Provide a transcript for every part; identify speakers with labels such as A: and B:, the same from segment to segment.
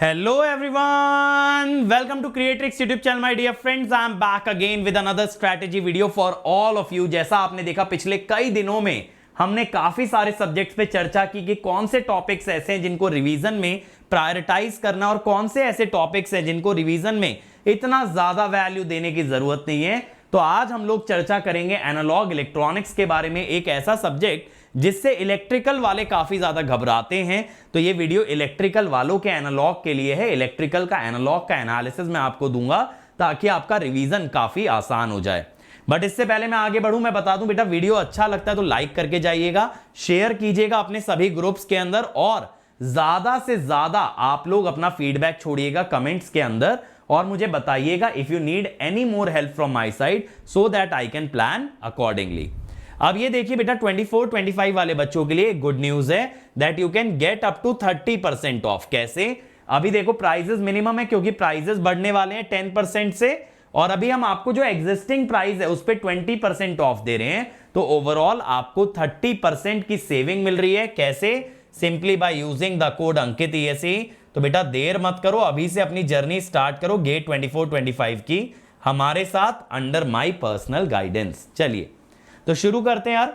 A: Hello everyone, welcome to Creatrix YouTube channel my dear friends. I am back again with another strategy video for all of you. जैसा आपने देखा पिछले कई दिनों में हमने काफी सारे सब्जेक्ट्स पे चर्चा की कि कौन से टॉपिक्स ऐसे हैं जिनको रिवीजन में प्रायोरिटाइज करना और कौन से ऐसे टॉपिक्स हैं जिनको रिवीजन में इतना ज्यादा वैल्यू देने की जरूरत नहीं है। तो आज हम लोग चर्चा करेंगे एनालॉग इलेक्ट्रॉनिक्स के बारे में, एक ऐसा सब्जेक्ट जिससे इलेक्ट्रिकल वाले काफी ज्यादा घबराते हैं। तो ये वीडियो इलेक्ट्रिकल वालों के एनालॉग के लिए है। इलेक्ट्रिकल का एनालॉग का एनालिसिस मैं आपको दूंगा ताकि आपका रिवीजन काफी आसान हो जाए। बट इससे पहले मैं आगे बढ़ूं, मैं बता दूं बेटा, वीडियो अच्छा लगता है तो लाइक करके जाइएगा, शेयर कीजिएगा अपने सभी ग्रुप्स के अंदर और ज्यादा से ज्यादा आप लोग अपना फीडबैक छोड़िएगा कमेंट्स के अंदर और मुझे बताइएगा if you need any more help from my side so that I can plan accordingly. अब ये देखिए बेटा 24-25 वाले बच्चों के लिए गुड न्यूज है that you can get up to 30% off. कैसे? अभी देखो प्राइजेस मिनिमम है क्योंकि प्राइजेस बढ़ने वाले हैं 10% से और अभी हम आपको जो एग्जिस्टिंग प्राइस है उस पर 20% ऑफ दे रहे हैं। तो ओवरऑल आपको 30% की सेविंग मिल रही है। कैसे? Simply by using the code Ankit ESE। तो बेटा देर मत करो, अभी से अपनी जर्नी स्टार्ट करो गेट 24-25 की हमारे साथ अंडर माई पर्सनल गाइडेंस। चलिए तो शुरू करते हैं यार,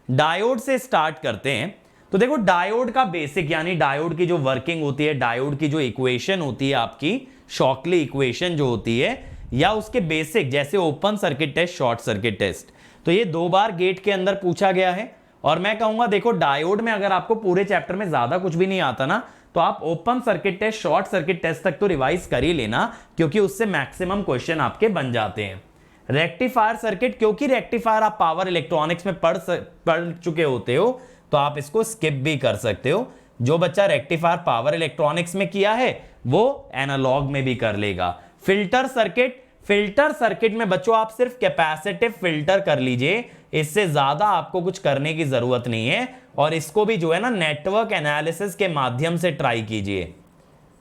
A: डायोड से स्टार्ट करते हैं। तो देखो डायोड का बेसिक यानी डायोड की जो वर्किंग होती है, डायोड की जो इक्वेशन होती है आपकी शॉकली इक्वेशन जो होती है, या उसके बेसिक जैसे open circuit test, short circuit test, तो ये 2 बार गेट के अंदर पूछा गया है। और मैं कहूंगा देखो डायोड में अगर आपको पूरे चैप्टर में ज्यादा कुछ भी नहीं आता ना तो आप open circuit test, short circuit test तक तो रिवाइज कर ही लेना क्योंकि उससे मैक्सिमम क्वेश्चन आपके बन जाते हैं। रेक्टिफायर सर्किट, क्योंकि रेक्टिफायर आप पावर इलेक्ट्रॉनिक्स में पढ़ चुके होते हो तो आप इसको स्किप भी कर सकते हो। जो बच्चा रेक्टिफायर पावर इलेक्ट्रॉनिक्स में किया है वो एनालॉग में भी कर लेगा। फिल्टर सर्किट, फिल्टर सर्किट में बच्चों आप सिर्फ कैपेसिटिव फिल्टर कर लीजिए, इससे ज्यादा आपको कुछ करने की जरूरत नहीं है। और इसको भी जो है ना नेटवर्क एनालिसिस के माध्यम से ट्राई कीजिए,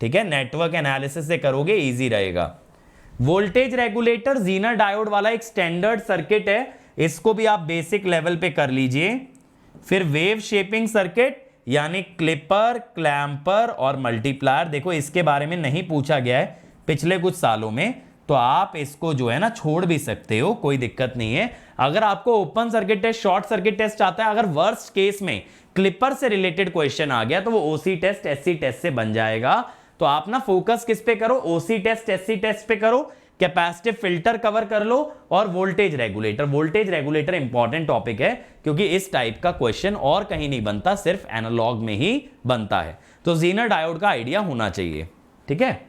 A: ठीक है? नेटवर्क एनालिसिस से करोगे इजी रहेगा। वोल्टेज रेगुलेटर जीनर डायोड वाला एक स्टैंडर्ड सर्किट है, इसको भी आप बेसिक लेवल पे कर लीजिए। फिर वेव शेपिंग सर्किट यानी क्लिपर, क्लैंपर और मल्टीप्लायर, देखो इसके बारे में नहीं पूछा गया है पिछले कुछ सालों में, तो आप इसको जो है ना छोड़ भी सकते हो, कोई दिक्कत नहीं है। अगर आपको open circuit test, short circuit test आता है, अगर वर्स्ट केस में क्लिपर से रिलेटेड क्वेश्चन आ गया तो वो ओसी टेस्ट, एससी टेस्ट से बन जाएगा। तो आप ना फोकस किस पे करो? ओसी टेस्ट, एससी टेस्ट पे करो, कैपेसिटिव फिल्टर कवर कर लो और voltage regulator. Voltage regulator important topic है क्योंकि इस टाइप का क्वेश्चन और कहीं नहीं बनता, सिर्फ एनालॉग में ही बनता है। तो जीनर डायोड का आइडिया होना चाहिए, ठीक है?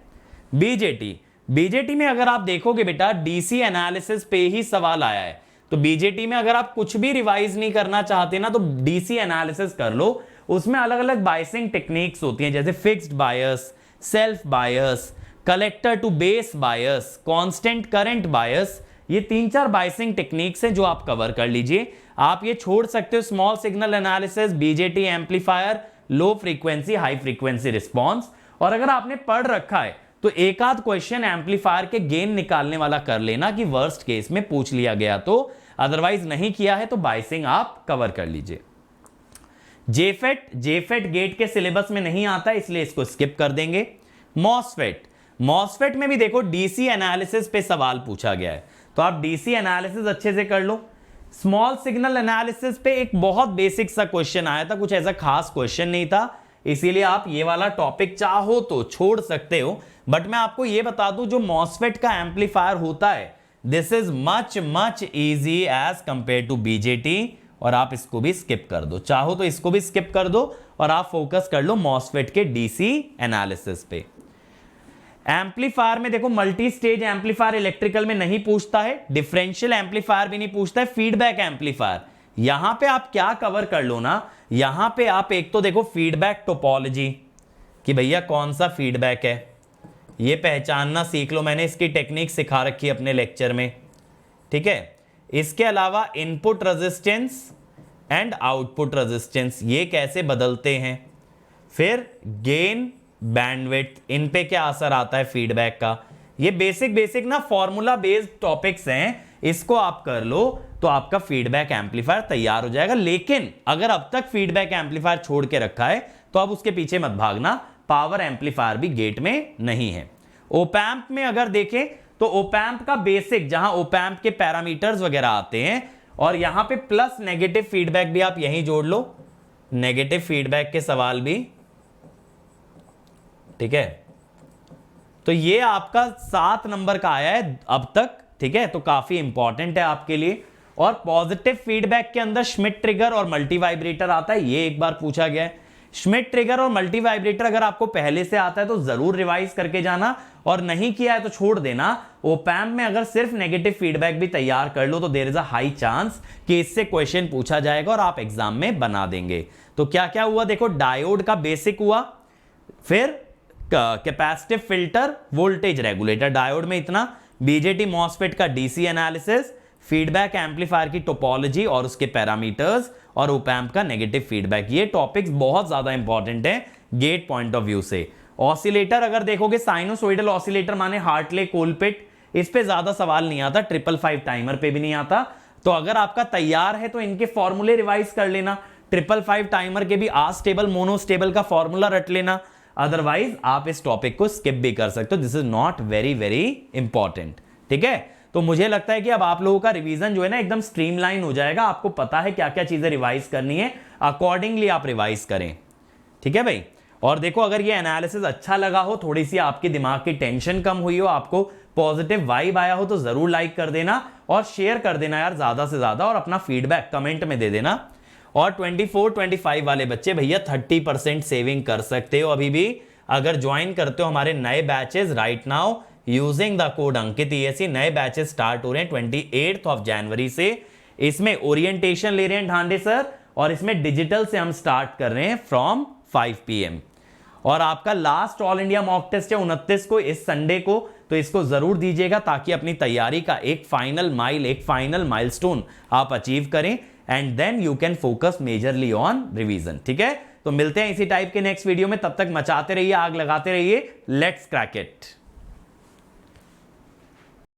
A: बीजेटी, बीजेटी में अगर आप देखोगे बेटा डीसी एनालिसिस पे ही सवाल आया है। तो बीजेटी में अगर आप कुछ भी रिवाइज नहीं करना चाहते ना तो डीसी एनालिसिस कर लो। उसमें अलग अलग बायसिंग टेक्निक्स होती हैं जैसे fixed bias, self bias, collector to base bias, constant current bias, ये 3-4 बायसिंग टेक्निक्स हैं जो आप कवर कर लीजिए। आप ये छोड़ सकते हो small signal analysis, BJT amplifier, low frequency, high frequency response. और अगर आपने पढ़ रखा है तो एक आध क्वेश्चन एम्पलीफायर के गेन निकालने वाला कर लेना कि वर्स्ट केस में पूछ लिया गया तो, अदरवाइज नहीं किया है तो बायसिंग आप कवर कर लीजिए। जेफेट, जेफेट गेट के सिलेबस में नहीं आता इसलिए इसको स्किप कर देंगे। मॉसफेट, मॉसफेट में भी देखो डीसी एनालिसिस पे सवाल पूछा गया है तो आप डीसी एनालिसिस अच्छे से कर लो। स्मॉल सिग्नल एनालिसिस पे एक बहुत बेसिक सा क्वेश्चन आया था, कुछ ऐसा खास क्वेश्चन नहीं था, इसीलिए आप ये वाला टॉपिक चाहो तो छोड़ सकते हो। बट मैं आपको ये बता दूं जो मॉसफेट का एम्पलीफायर होता है this is much much easy as compare to BJT और आप इसको भी स्किप कर दो, चाहो तो इसको भी स्किप कर दो और आप फोकस कर लो मॉसफेट के डीसी एनालिसिस पे। एम्पलीफायर में देखो मल्टी स्टेज एम्पलीफायर इलेक्ट्रिकल में नहीं पूछता है, डिफरेंशियल एम्पलीफायर भी नहीं पूछता है, फीडबैक एम्पलीफायर यहां पे आप क्या कवर कर लो ना, यहां पे आप एक तो देखो फीडबैक टोपोलॉजी कि भैया कौन सा फीडबैक है ये पहचानना सीख लो, मैंने इसकी टेक्निक सिखा रखी है अपने लेक्चर में, ठीक है? इसके अलावा input resistance and output resistance ये कैसे बदलते हैं, फिर गेन, बैंडविड्थ, इन पे क्या असर आता है फीडबैक का, ये बेसिक ना फॉर्मूला बेस्ड टॉपिक्स हैं, इसको आप कर लो तो आपका फीडबैक एम्पलीफायर तैयार हो जाएगा। लेकिन अगर अब तक फीडबैक एम्पलीफायर छोड़ के रखा है तो अब उसके पीछे मत भागना, पावर एम्पलीफायर भी गेट में नहीं है। ओपैम्प में अगर देखें तो ओपैम्प का बेसिक, जहां ओपैम्प के पैरामीटर्स वगैरह आते हैं, और यहां पे प्लस नेगेटिव फीडबैक भी आप यहीं जोड़ लो, नेगेटिव फीडबैक के सवाल भी, ठीक है। तो ये आपका 7 नंबर का आया है अब तक, ठीक है, तो काफी इंपॉर्टेंट है आपके लिए। और पॉजिटिव फीडबैक के अंदर श्मिट ट्रिगर और मल्टी वाइब्रेटर आता है, ये एक बार पूछा गया है। श्मिट ट्रिगर और मल्टी वाइब्रेटर अगर आपको पहले से आता है तो जरूर रिवाइज करके जाना, और नहीं किया है तो छोड़ देना। ओपैम्प में अगर सिर्फ नेगेटिव फीडबैक भी तैयार कर लो तो there is a high chance कि इससे क्वेश्चन पूछा जाएगा और आप एग्जाम में बना देंगे। तो क्या क्या हुआ देखो, डायोड का बेसिक हुआ, फिर capacitive filter, voltage regulator, diode में इतना, बीजेटी मॉसफेट का डीसी एनालिसिस, फीडबैक एम्पलीफायर की टोपोलॉजी और उसके पैरामीटर्स, और ओपैम्प का नेगेटिव फीडबैक। ये टॉपिक्स बहुत ज्यादा इंपॉर्टेंट है गेट पॉइंट ऑफ व्यू से। ऑसिलेटर अगर देखोगे, साइनोसॉइडल ऑसिलेटर माने हार्टले, कोलपिट, इस पे ज्यादा सवाल नहीं आता, 555 टाइमर पे भी नहीं आता। तो अगर आपका तैयार है तो इनके फॉर्मूले रिवाइज कर लेना, 555 टाइमर के भी आस्टेबल मोनोस्टेबल का फॉर्मूला रट लेना, अदरवाइज आप इस टॉपिक को स्किप भी कर सकते हो। This is not very very important, ठीक है। तो मुझे लगता है कि अब आप लोगों का रिवीजन जो है ना एकदम स्ट्रीमलाइन हो जाएगा, आपको पता है क्या क्या चीजें रिवाइज करनी है, अकॉर्डिंगली आप रिवाइज करें, ठीक है भाई। और देखो, अगर ये एनालिसिस अच्छा लगा हो, थोड़ी सी आपके दिमाग की टेंशन कम हुई हो, आपको पॉजिटिव वाइब आया हो, तो जरूर लाइक कर देना और शेयर कर देना यार ज्यादा से ज्यादा, और अपना फीडबैक कमेंट में दे देना। और 24-25 वाले बच्चे भैया 30% सेविंग कर सकते हो अभी भी, अगर ज्वाइन करते हो हमारे नए batches right now using the code Ankit ESE। नए बैचेस स्टार्ट हो रहे हैं 28 जनवरी से। इसमें ओरिएंटेशन ले रहे हैं ढांडे सर, और इसमें डिजिटल से हम स्टार्ट कर रहे हैं फ्रॉम 5 PM। और आपका last all India mock test है 29 को, इस संडे को, तो इसको जरूर दीजिएगा ताकि अपनी तैयारी का एक फाइनल माइलस्टोन आप अचीव करें, and then you can focus majorly on revision, ठीक है। तो मिलते हैं इसी टाइप के नेक्स्ट वीडियो में, तब तक मचाते रहिए, आग लगाते रहिए, लेट्स क्रैक इट।